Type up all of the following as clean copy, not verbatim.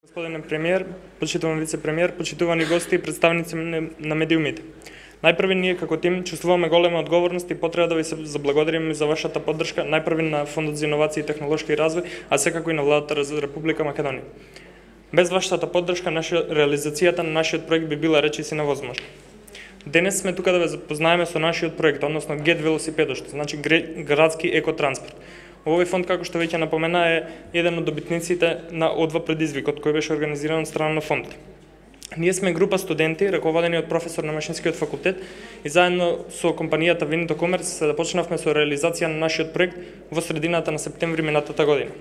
Господин премиер, почитуван вице-премиер, почитувани гости и представници на медиумите. Најпрви ние како тим чувствуваме голема одговорност и потреба да ви се заблагодариме за вашата поддршка, најпрви на Фондот за иновации и технолошки развој, а секако и на владата за Република Македонија. Без вашата поддршка, реализацијата на нашиот проект би била речиси невозможна. Денес сме тука да ве запознаеме со нашиот проект, односно Get велосипедот, што значи градски екотранспорт. Овој фонд, како што веќе напомена, е еден од добитниците на ОДВА предизвикот, кој беше организиран од страна на фондот. Ние сме група студенти, раководени од професор на Машинскиот факултет, и заедно со компанијата Винито Комерс се започнавме со реализација на нашиот проект во средината на септември минатата година.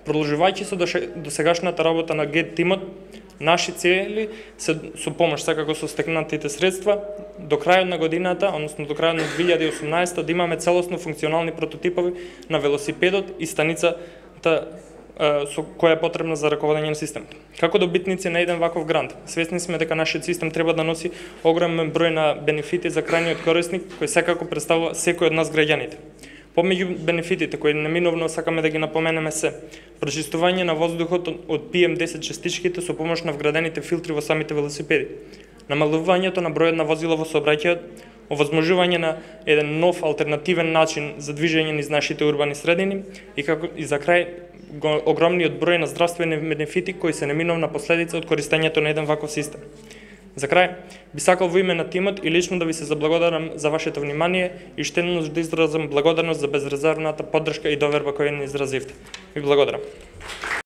Продолжувајќи со досегашната работа на Get тимот, наши цели се со помош секако со стекнатите средства до крајот на годината, односно до крајот на 2018 да имаме целосно функционални прототипови на велосипедот и станицата со која е потребна за раководење на системот. Како добитници на еден ваков грант, свесни сме дека нашиот систем треба да носи огромен број на бенефити за крајниот корисник, кој секако представува секој од нас граѓаните. Помеѓу бенефитите кои неминовно сакаме да ги напоменеме се: прочистување на воздухот од PM10 частичките со помош на вградените филтри во самите велосипеди, намалувањето на бројот на возила во сообраќајот, овозможување на еден нов алтернативен начин за движење низ нашите урбани средини и за крај огромниот број на здравствени бенефити кои се неминовна последица од користењето на еден ваков систем. За крај, би сакал во име на тимот и лично да ви се заблагодарам за вашето внимание и штедно да изразам благодарност за безрезервната поддршка и доверба која ни изразивте. Ви благодарам.